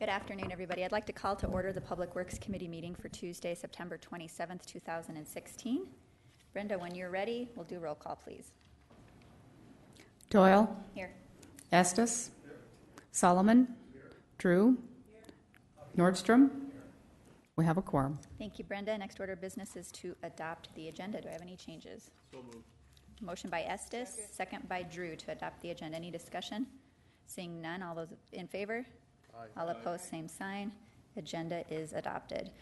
Good afternoon, everybody. I'd like to call to order the Public Works Committee meeting for Tuesday, September 27th, 2016. Brenda, when you're ready, we'll do roll call, please. Doyle. Here. Estes. Here. Solomon. Here. Drew. Here. Nordstrom. Here. We have a quorum. Thank you, Brenda. Next order of business is to adopt the agenda. Do I have any changes? So moved. Motion by Estes, second by Drew to adopt the agenda. Any discussion? Seeing none, all those in favor? Aye. All opposed, same sign. Agenda is adopted.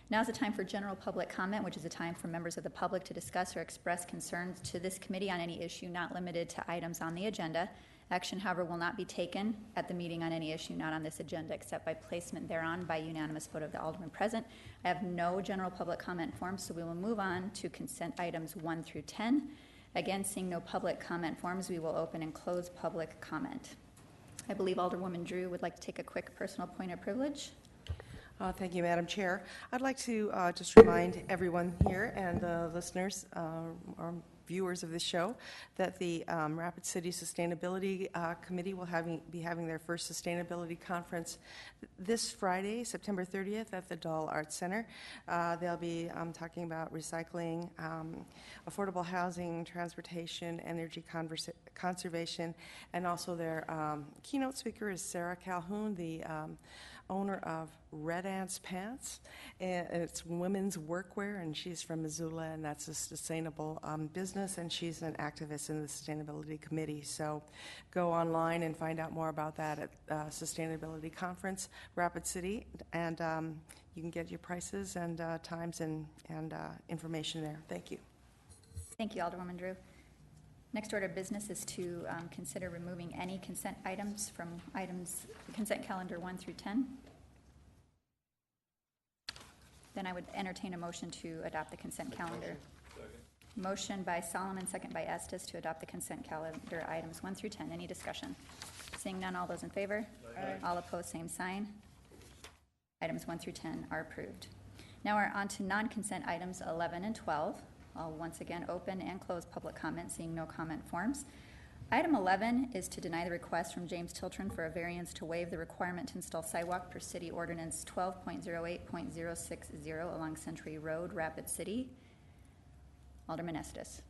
Now is the time for general public comment, which is a time for members of the public to discuss or express concerns to this committee on any issue not limited to items on the agenda. Action, however, will not be taken at the meeting on any issue not on this agenda except by placement thereon by unanimous vote of the alderman present. I have no general public comment forms, so we will move on to consent items 1 through 10. Again, seeing no public comment forms, we will open and close public comment. I believe Alderwoman Drew would like to take a quick personal point of privilege. Thank you, Madam Chair. I'd like to just remind everyone here and the listeners or viewers of this show that the Rapid City Sustainability Committee will be having their first sustainability conference this Friday, September 30th at the Dahl Arts Center. They'll be talking about recycling, affordable housing, transportation, energy conservation, and also their keynote speaker is Sarah Calhoun, the owner of Red Ants Pants, and it's women's workwear, and she's from Missoula, and that's a sustainable business, and she's an activist in the Sustainability Committee. So go online and find out more about that at Sustainability Conference, Rapid City, and you can get your prices and times and information there. Thank you. Thank you, Alderwoman Drew. Next order of business is to consider removing any consent items from consent calendar 1 through 10. Then I would entertain a motion to adopt the consent calendar. Motion by Solomon, second by Estes to adopt the consent calendar items 1 through 10. Any discussion? Seeing none, all those in favor? Aye. All opposed, same sign. Items 1 through 10 are approved. Now we're on to non-consent items 11 and 12. I'll once again open and close public comment, seeing no comment forms. Item 11 is to deny the request from James Tiltron for a variance to waive the requirement to install sidewalk per City Ordinance 12.08.060 along Century Road, Rapid City. Alderman Estes.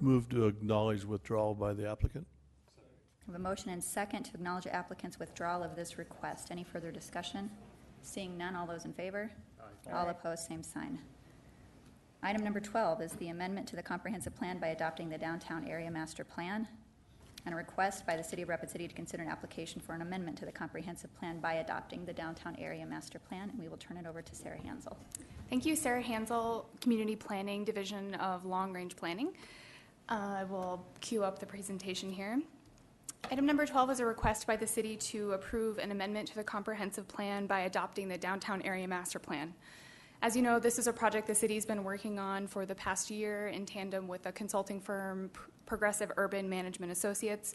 Move to acknowledge withdrawal by the applicant. I have a motion and second to acknowledge the applicant's withdrawal of this request. Any further discussion? Seeing none, all those in favor? Aye. All opposed, same sign. Item number 12 is the amendment to the comprehensive plan by adopting the downtown area master plan, and a request by the City of Rapid City to consider an application for an amendment to the comprehensive plan by adopting the downtown area master plan. And we will turn it over to Sarah Hansel. Thank you, Sarah Hansel, Community Planning Division of Long Range Planning. I will queue up the presentation here. Item number 12 is a request by the city to approve an amendment to the comprehensive plan by adopting the downtown area master plan. As you know, this is a project the city's been working on for the past year in tandem with a consulting firm, Progressive Urban Management Associates.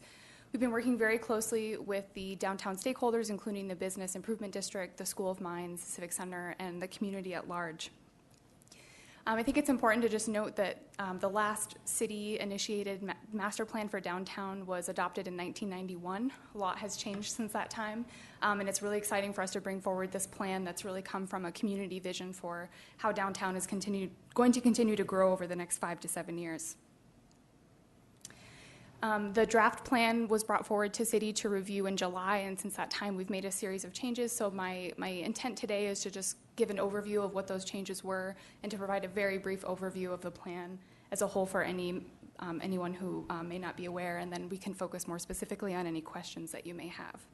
We've been working very closely with the downtown stakeholders, including the Business Improvement District, the School of Mines, the Civic Center, and the community at large. I think it's important to just note that the last city-initiated master plan for downtown was adopted in 1991. A lot has changed since that time, and it's really exciting for us to bring forward this plan that's really come from a community vision for how downtown is going to continue to grow over the next 5 to 7 years. The draft plan was brought forward to City to review in July, and since that time we've made a series of changes, so my intent today is to just give an overview of what those changes were and to provide a very brief overview of the plan as a whole for anyone who may not be aware, and then we can focus more specifically on any questions that you may have.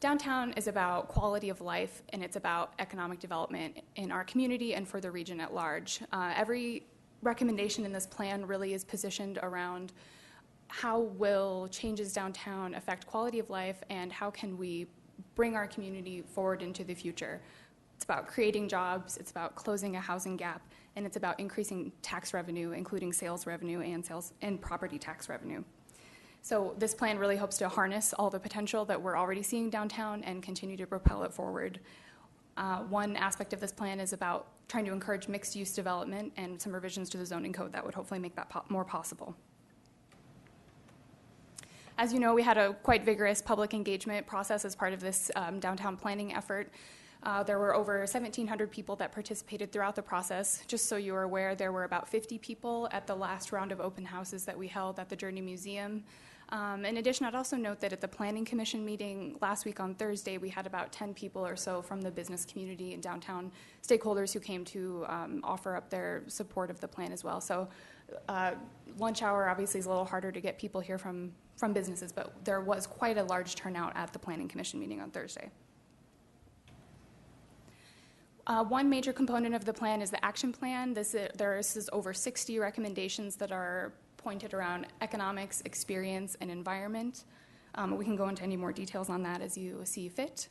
Downtown is about quality of life, and it's about economic development in our community and for the region at large. Every recommendation in this plan really is positioned around how will changes downtown affect quality of life and how can we bring our community forward into the future. It's about creating jobs, it's about closing a housing gap, and it's about increasing tax revenue, including sales revenue and property tax revenue. So this plan really hopes to harness all the potential that we're already seeing downtown and continue to propel it forward. One aspect of this plan is about trying to encourage mixed-use development and some revisions to the zoning code that would hopefully make that more possible. As you know, we had a quite vigorous public engagement process as part of this downtown planning effort. There were over 1,700 people that participated throughout the process. Just so you're aware, there were about 50 people at the last round of open houses that we held at the Journey Museum. In addition, I'd also note that at the Planning Commission meeting last week on Thursday, we had about 10 people or so from the business community and downtown stakeholders who came to offer up their support of the plan as well. So lunch hour obviously is a little harder to get people here from businesses, but there was quite a large turnout at the Planning Commission meeting on Thursday. One major component of the plan is the action plan. There is over 60 recommendations that are pointed around economics, experience, and environment. We can go into any more details on that as you see fit.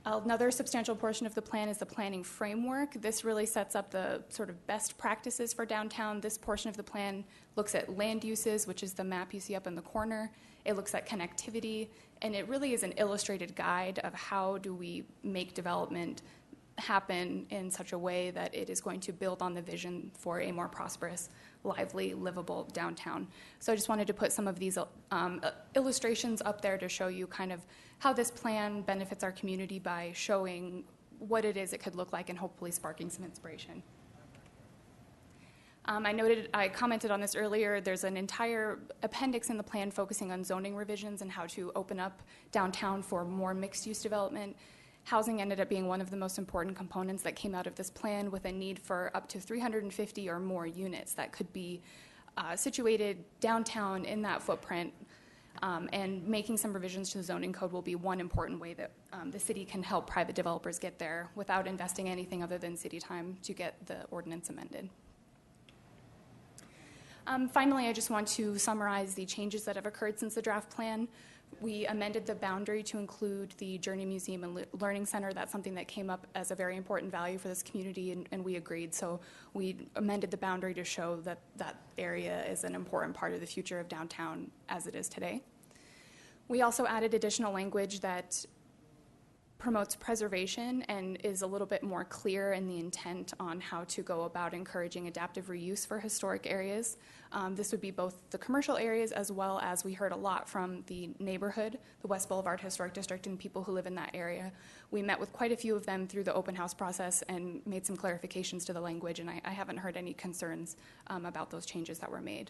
Another substantial portion of the plan is the planning framework. This really sets up the sort of best practices for downtown. This portion of the plan looks at land uses, which is the map you see up in the corner. It looks at connectivity, and it really is an illustrated guide of how do we make development happen in such a way that it is going to build on the vision for a more prosperous, lively, livable downtown. So I just wanted to put some of these illustrations up there to show you kind of how this plan benefits our community by showing what it is it could look like and hopefully sparking some inspiration. I commented on this earlier. There's an entire appendix in the plan focusing on zoning revisions and how to open up downtown for more mixed-use development. Housing ended up being one of the most important components that came out of this plan, with a need for up to 350 or more units that could be situated downtown in that footprint. And making some revisions to the zoning code will be one important way that the city can help private developers get there without investing anything other than city time to get the ordinance amended. Finally, I just want to summarize the changes that have occurred since the draft plan. We amended the boundary to include the Journey Museum and Learning Center. That's something that came up as a very important value for this community, and we agreed. So we amended the boundary to show that that area is an important part of the future of downtown as it is today. We also added additional language that promotes preservation and is a little bit more clear in the intent on how to go about encouraging adaptive reuse for historic areas. This would be both the commercial areas as well as we heard a lot from the neighborhood, the West Boulevard Historic District, and people who live in that area. We met with quite a few of them through the open house process and made some clarifications to the language, and I haven't heard any concerns about those changes that were made.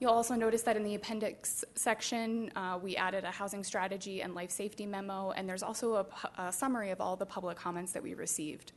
You'll also notice that in the appendix section, we added a housing strategy and life safety memo, and there's also a summary of all the public comments that we received.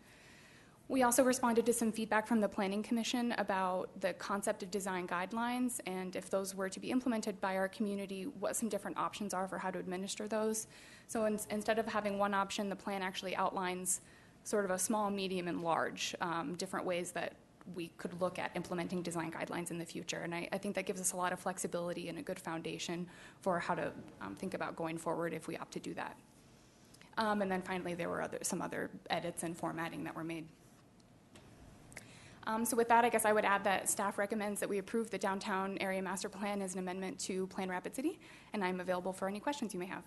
We also responded to some feedback from the Planning Commission about the concept of design guidelines, and if those were to be implemented by our community, what some different options are for how to administer those. So instead of having one option, the plan actually outlines sort of a small, medium, and large, different ways that we could look at implementing design guidelines in the future. And I think that gives us a lot of flexibility and a good foundation for how to think about going forward if we opt to do that. And then finally, there were some other edits and formatting that were made. So with that, I guess I would add that staff recommends that we approve the Downtown Area Master Plan as an amendment to Plan Rapid City, and I'm available for any questions you may have.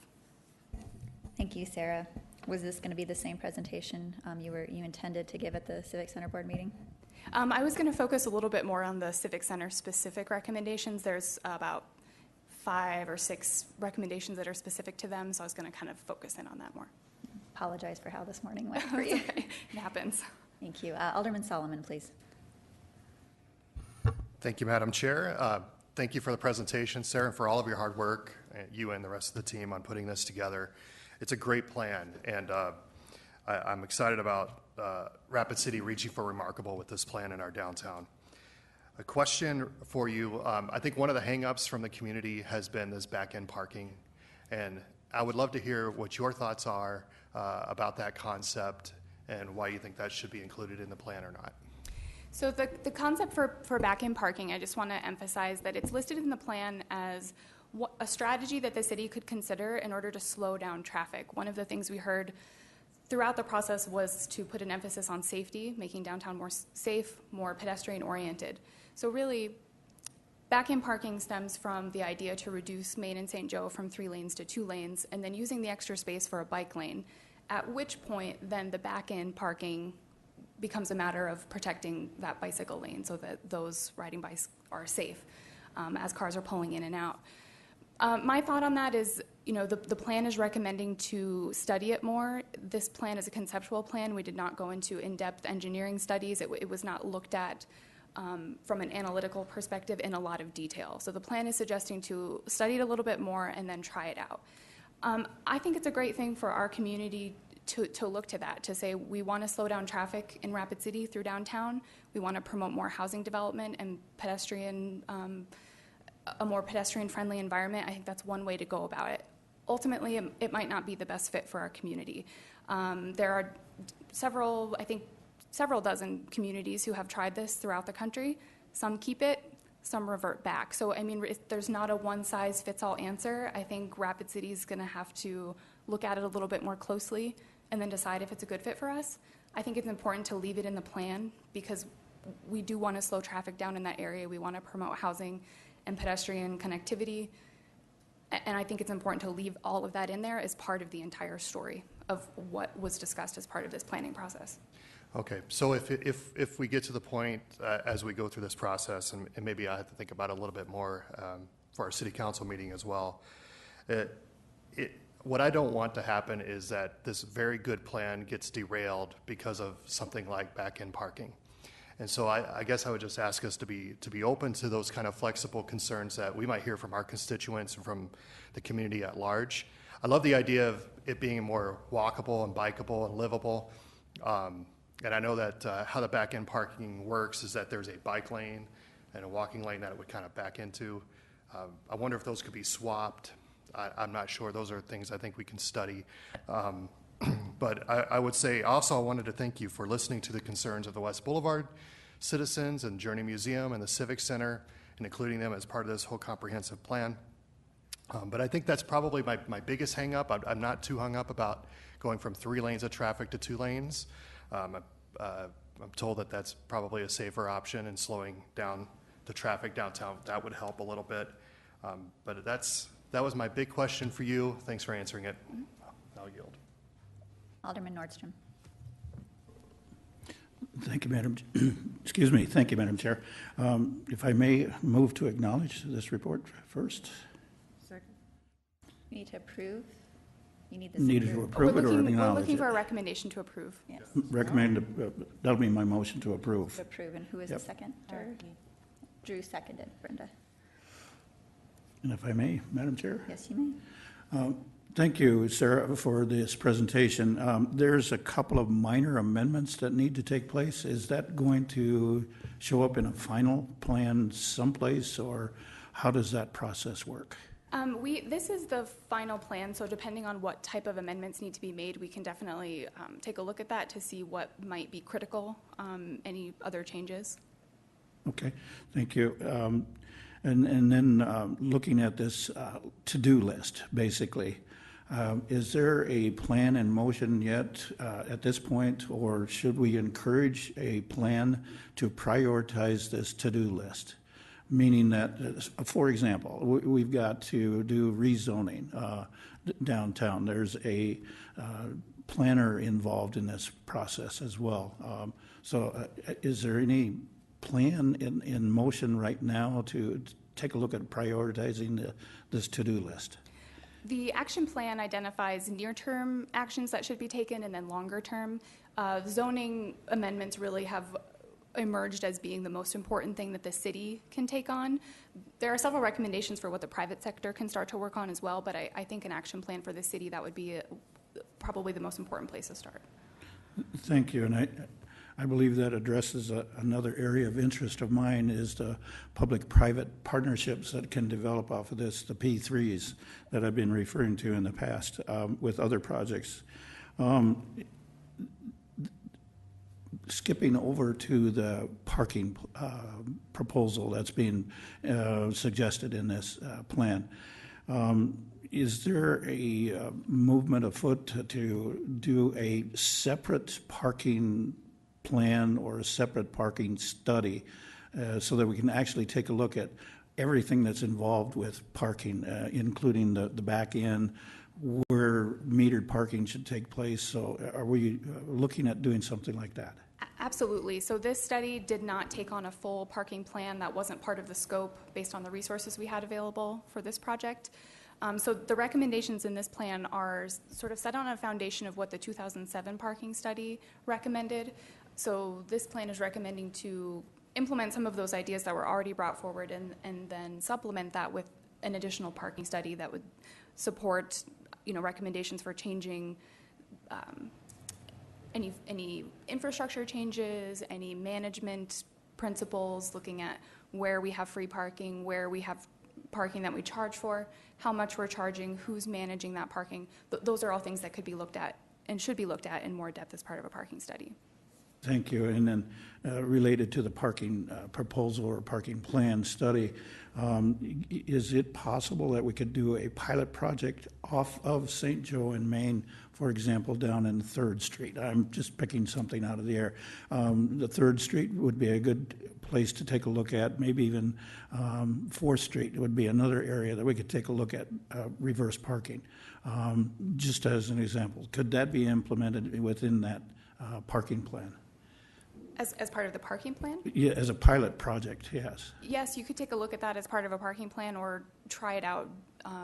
Thank you, Sarah. Was this going to be the same presentation you intended to give at the Civic Center Board meeting? I was going to focus a little bit more on the Civic Center specific recommendations. There's about 5 or 6 recommendations that are specific to them, so I was going to kind of focus in on that more. Apologize for how this morning went for you. Okay. It happens. Thank you. Alderman Solomon, please. Thank you, Madam Chair. Thank you for the presentation, Sarah, and for all of your hard work, you and the rest of the team, on putting this together. It's a great plan, and I'm excited about Rapid City reaching for remarkable with this plan in our downtown. A question for you. I think one of the hang-ups from the community has been this back-end parking, and I would love to hear what your thoughts are about that concept and why you think that should be included in the plan or not. So the concept for back-end parking, I just want to emphasize that it's listed in the plan as a strategy that the city could consider in order to slow down traffic. One of the things we heard throughout the process was to put an emphasis on safety, making downtown more safe, more pedestrian-oriented. So really, back-in parking stems from the idea to reduce Main and St. Joe from 3 lanes to 2 lanes, and then using the extra space for a bike lane, at which point then the back-in parking becomes a matter of protecting that bicycle lane so that those riding bikes are safe. as cars are pulling in and out. My thought on that is, the plan is recommending to study it more. This plan is a conceptual plan. We did not go into in-depth engineering studies. It was not looked at from an analytical perspective in a lot of detail. So the plan is suggesting to study it a little bit more and then try it out. I think it's a great thing for our community to look to that, to say we want to slow down traffic in Rapid City through downtown. We want to promote more housing development and a more pedestrian-friendly environment. I think that's one way to go about it. Ultimately, it might not be the best fit for our community. There are several dozen communities who have tried this throughout the country. Some keep it, some revert back. So, there's not a one-size-fits-all answer. I think Rapid City is going to have to look at it a little bit more closely and then decide if it's a good fit for us. I think it's important to leave it in the plan because we do want to slow traffic down in that area. We want to promote housing and pedestrian connectivity. And I think it's important to leave all of that in there as part of the entire story of what was discussed as part of this planning process. Okay, so if we get to the point as we go through this process, and maybe I have to think about it a little bit more for our city council meeting as well, what I don't want to happen is that this very good plan gets derailed because of something like back-end parking. And so I guess I would just ask us to be open to those kind of flexible concerns that we might hear from our constituents and from the community at large. I love the idea of it being more walkable and bikeable and livable. And I know that how the back-end parking works is that there's a bike lane and a walking lane that it would kind of back into. I wonder if those could be swapped. I'm not sure. Those are things I think we can study. But I would say also I wanted to thank you for listening to the concerns of the West Boulevard citizens and Journey Museum and the Civic Center and including them as part of this whole comprehensive plan. But I think that's probably my biggest hang up. I'm not too hung up about going from 3 lanes of traffic to 2 lanes. I'm told that that's probably a safer option and slowing down the traffic downtown. That would help a little bit. But that was my big question for you. Thanks for answering it. I'll yield. Alderman Nordstrom. Thank you, Madam. Excuse me. Thank you, Madam Chair. If I may move to acknowledge this report first. Second. You need to approve. You need Needed to approve it or We're acknowledge looking it? for a recommendation to approve. Yes. Recommend, that'll be my motion to approve. To approve. And who is the Yep. second? Drew seconded. Brenda. And if I may, Madam Chair? Yes, you may. Thank you, Sarah, for this presentation. There's a couple of minor amendments that need to take place. Is that going to show up in a final plan someplace, or how does that process work? This is the final plan, so depending on what type of amendments need to be made, we can definitely take a look at that to see what might be critical, any other changes. Okay, thank you. And then looking at this to-do list, basically, is there a plan in motion yet at this point, or should we encourage a plan to prioritize this to-do list? Meaning that, for example, we've got to do rezoning downtown. There's a planner involved in this process as well. So is there any plan in motion right now to take a look at prioritizing this to-do list? The action plan identifies near-term actions that should be taken and then longer-term. Zoning amendments really have emerged as being the most important thing that the city can take on. There are several recommendations for what the private sector can start to work on as well, but I think an action plan for the city, that would be probably the most important place to start. Thank you, and I believe that addresses another area of interest of mine is the public-private partnerships that can develop off of this, the P3s that I've been referring to in the past with other projects. Skipping over to the parking proposal that's being suggested in this plan, is there a movement afoot to do a separate parking plan or a separate parking study so that we can actually take a look at everything that's involved with parking, including the back end, where metered parking should take place? So are we looking at doing something like that? Absolutely. So this study did not take on a full parking plan. That wasn't part of the scope based on the resources we had available for this project. So the recommendations in this plan are sort of set on a foundation of what the 2007 parking study recommended. So this plan is recommending to implement some of those ideas that were already brought forward and then supplement that with an additional parking study that would support, recommendations for changing any infrastructure changes, any management principles, looking at where we have free parking, where we have parking that we charge for, how much we're charging, who's managing that parking. Those are all things that could be looked at and should be looked at in more depth as part of a parking study. Thank you. And then related to the parking proposal or parking plan study, is it possible that we could do a pilot project off of St. Joe in Maine, for example, down in 3rd Street? I'm just picking something out of the air. The 3rd Street would be a good place to take a look at. Maybe even 4th Street would be another area that we could take a look at reverse parking, just as an example. Could that be implemented within that parking plan? As part of the parking plan? Yeah, as a pilot project, yes. Yes, you could take a look at that as part of a parking plan or try it out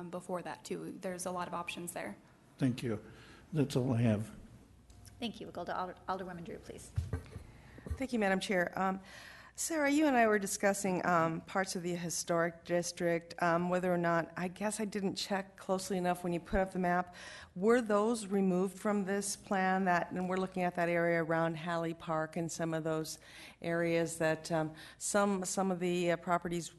before that too. There's a lot of options there. Thank you. That's all I have. Thank you. We'll go to Alderwoman Drew, please. Thank you, Madam Chair. Sarah, you and I were discussing parts of the historic district, whether or not, I guess I didn't check closely enough when you put up the map. Were those removed from this plan and we're looking at that area around Halley Park and some of those areas that some of the properties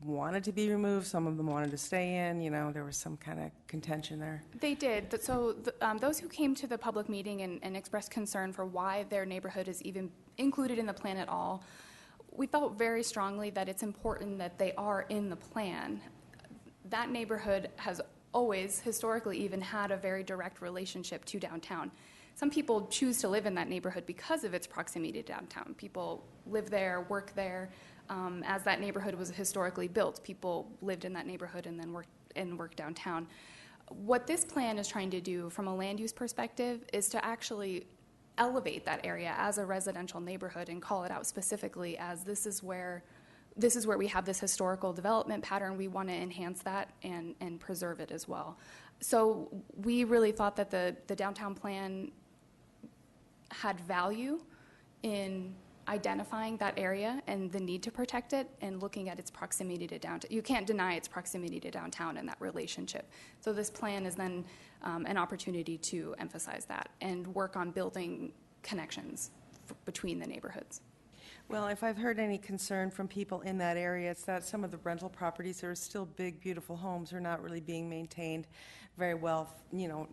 wanted to be removed, some of them wanted to stay in, there was some kind of contention there. They did. So those who came to the public meeting and expressed concern for why their neighborhood is even included in the plan at all, we felt very strongly that it's important that they are in the plan. That neighborhood has always, historically, even had a very direct relationship to downtown. Some people choose to live in that neighborhood because of its proximity to downtown. People live there, work there. As that neighborhood was historically built, people lived in that neighborhood and then worked downtown. What this plan is trying to do from a land use perspective is to actually elevate that area as a residential neighborhood and call it out specifically as this is where we have this historical development pattern. We want to enhance that and preserve it as well. So we really thought that the downtown plan had value in identifying that area and the need to protect it and looking at its proximity to downtown. You can't deny its proximity to downtown and that relationship. So this plan is then an opportunity to emphasize that and work on building connections between the neighborhoods. Well, if I've heard any concern from people in that area, it's that some of the rental properties that are still big, beautiful homes are not really being maintained very well,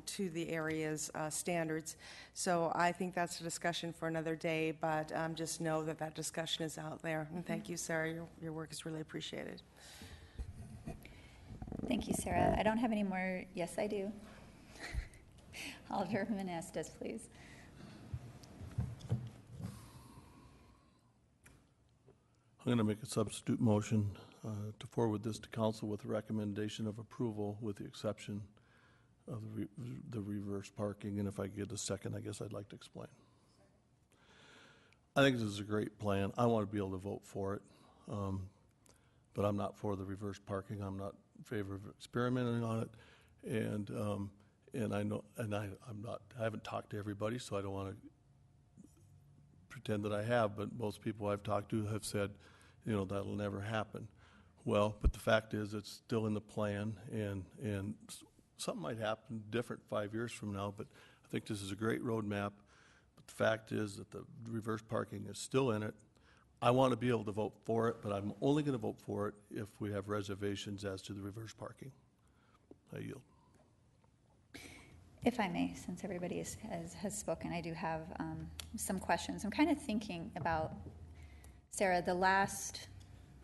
to the area's standards. So I think that's a discussion for another day, but just know that discussion is out there. And thank you, Sarah. Your work is really appreciated. Thank you, Sarah. I don't have any more. Yes, I do. Alderman Estes, please. I'm going to make a substitute motion to forward this to council with a recommendation of approval with the exception of the reverse parking. And if I get a second, I guess I'd like to explain. I think this is a great plan. I want to be able to vote for it, but I'm not for the reverse parking. I'm not in favor of experimenting on it. And I know, and I haven't talked to everybody, so I don't want to pretend that I have, but most people I've talked to have said, that'll never happen. Well, but the fact is it's still in the plan, and something might happen different 5 years from now, but I think this is a great roadmap. But the fact is that the reverse parking is still in it. I want to be able to vote for it, but I'm only going to vote for it if we have reservations as to the reverse parking. I yield. If I may, since everybody has spoken, I do have some questions. I'm kind of thinking about, Sarah, the last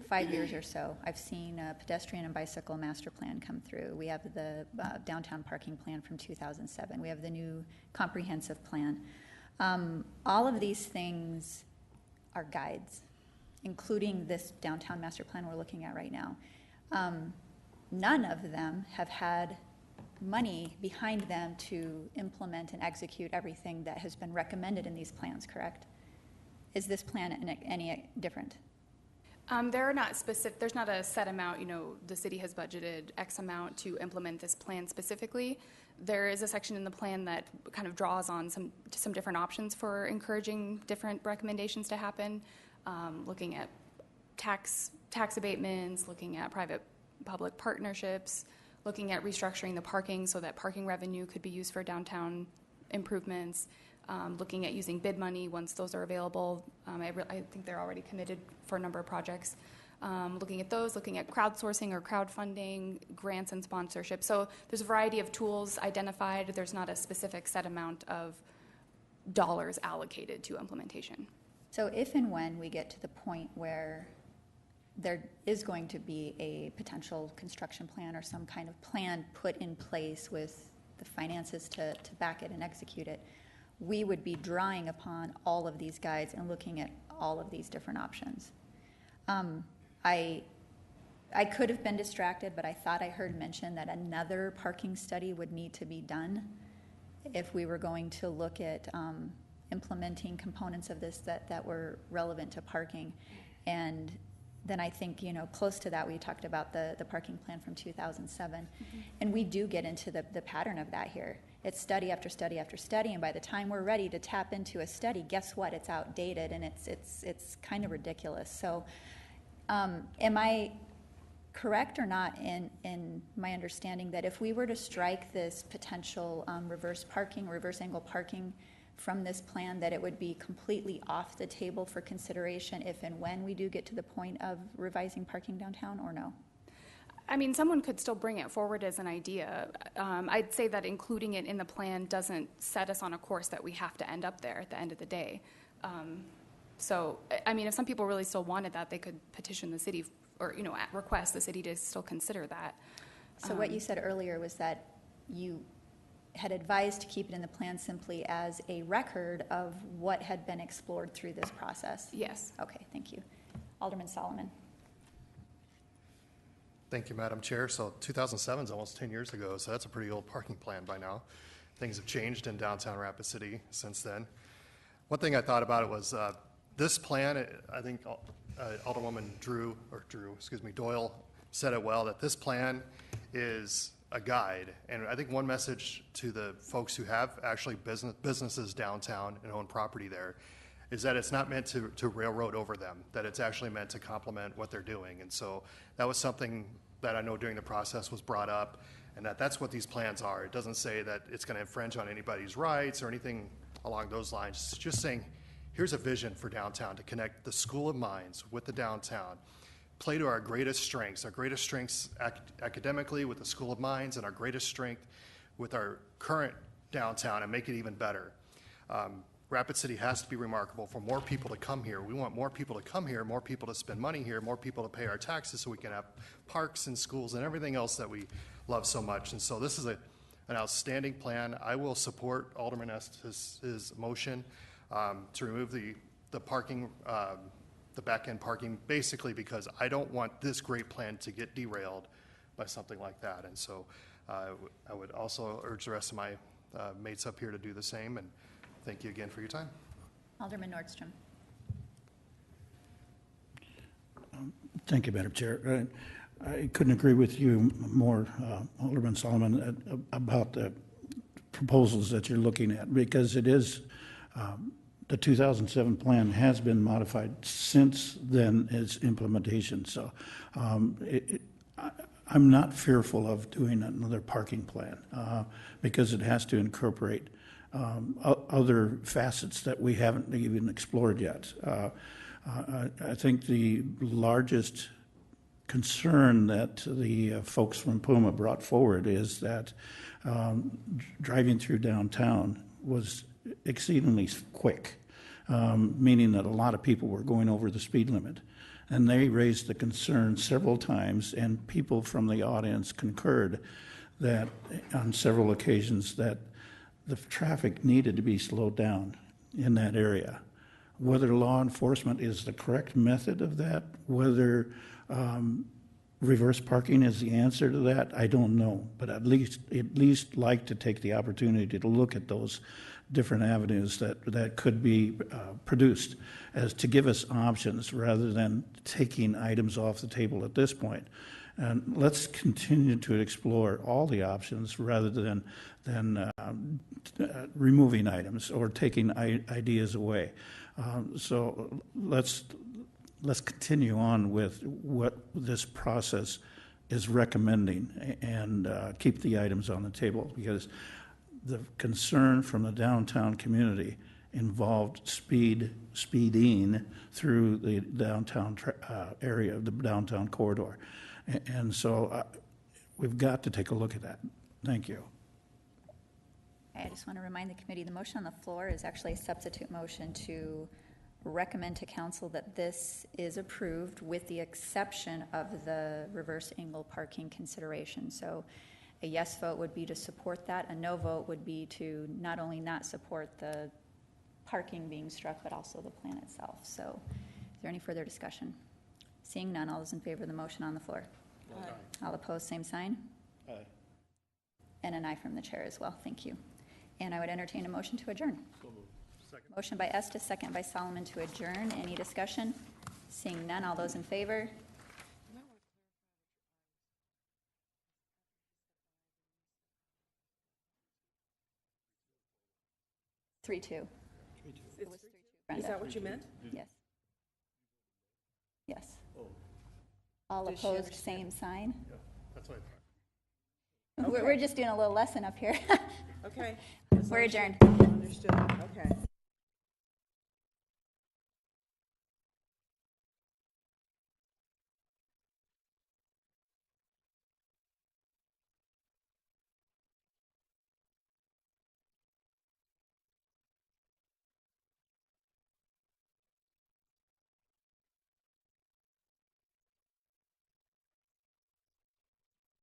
5 years or so, I've seen a pedestrian and bicycle master plan come through. We have the downtown parking plan from 2007. We have the new comprehensive plan. All of these things are guides, including this downtown master plan we're looking at right now. None of them have had money behind them to implement and execute everything that has been recommended in these plans, correct? Is this plan any different? There are not specific, there's not a set amount, the city has budgeted X amount to implement this plan specifically. There is a section in the plan that kind of draws on some different options for encouraging different recommendations to happen, looking at tax abatements, looking at private-public partnerships, looking at restructuring the parking so that parking revenue could be used for downtown improvements, looking at using bid money once those are available. I think they're already committed for a number of projects. Looking at those, looking at crowdsourcing or crowdfunding, grants and sponsorship. So there's a variety of tools identified. There's not a specific set amount of dollars allocated to implementation. So if and when we get to the point where there is going to be a potential construction plan or some kind of plan put in place with the finances to back it and execute it, we would be drawing upon all of these guides and looking at all of these different options. I could have been distracted, but I thought I heard mention that another parking study would need to be done if we were going to look at implementing components of this that were relevant to parking. And then I think, close to that, we talked about the parking plan from 2007. Mm-hmm. And we do get into the pattern of that here. It's study after study after study, and by the time we're ready to tap into a study, guess what? It's outdated, and it's kind of ridiculous. So am I correct or not in my understanding that if we were to strike this potential reverse angle parking from this plan, that it would be completely off the table for consideration if and when we do get to the point of revising parking downtown, or no? I mean, someone could still bring it forward as an idea. I'd say that including it in the plan doesn't set us on a course that we have to end up there at the end of the day. So, I mean, if some people really still wanted that, they could petition the city or, request the city to still consider that. So what you said earlier was that you had advised to keep it in the plan simply as a record of what had been explored through this process. Yes. Okay, thank you. Alderman Solomon. Thank you, Madam Chair. So 2007 is almost 10 years ago, so that's a pretty old parking plan by now. Things have changed in downtown Rapid City since then. One thing I thought about it was this plan, I think Alderwoman Doyle said it well, that this plan is a guide. And I think one message to the folks who have actually businesses downtown and own property there is that it's not meant to railroad over them, that it's actually meant to complement what they're doing. And so that was something that I know during the process was brought up, and that's what these plans are. It doesn't say that it's going to infringe on anybody's rights or anything along those lines. It's just saying, here's a vision for downtown to connect the School of Mines with the downtown, play to our greatest strengths academically with the School of Mines, and our greatest strength with our current downtown, and make it even better. Rapid City has to be remarkable for more people to come here. We want more people to come here, more people to spend money here, more people to pay our taxes so we can have parks and schools and everything else that we love so much. And so this is an outstanding plan. I will support Alderman Estes' motion to remove the parking, the back-end parking, basically because I don't want this great plan to get derailed by something like that. And so I would also urge the rest of my mates up here to do the same. And thank you again for your time. Alderman Nordstrom. Thank you, Madam Chair. I couldn't agree with you more, Alderman Solomon, about the proposals that you're looking at, because it is, the 2007 plan has been modified since then its implementation. So I'm not fearful of doing another parking plan because it has to incorporate other facets that we haven't even explored yet. I think the largest concern that the folks from Puma brought forward is that driving through downtown was exceedingly quick, meaning that a lot of people were going over the speed limit. And they raised the concern several times, and people from the audience concurred that on several occasions that the traffic needed to be slowed down in that area. Whether law enforcement is the correct method of that, whether reverse parking is the answer to that, I don't know. But at least like to take the opportunity to look at those different avenues that could be produced as to give us options rather than taking items off the table at this point. And let's continue to explore all the options rather than removing items or taking ideas away. So let's continue on with what this process is recommending and keep the items on the table, because the concern from the downtown community involved speeding through the downtown area, the downtown corridor. And so we've got to take a look at that. Thank you. I just want to remind the committee, the motion on the floor is actually a substitute motion to recommend to council that this is approved with the exception of the reverse angle parking consideration. So a yes vote would be to support that. A no vote would be to not only not support the parking being struck, but also the plan itself. So is there any further discussion? Seeing none, all those in favor of the motion on the floor? Aye. All opposed, same sign? Aye. And an aye from the chair as well. Thank you. And I would entertain a motion to adjourn. So moved. Second. Motion by Estes, second by Solomon to adjourn. Any discussion? Seeing none, all those in favor? Three, two. It was 3-2, Is Brenda. that what you meant? Yes. Yes. Oh. All Does she opposed, understand? same sign. Yeah, that's what I thought. We're just doing a little lesson up here. Okay. We're adjourned. Understood.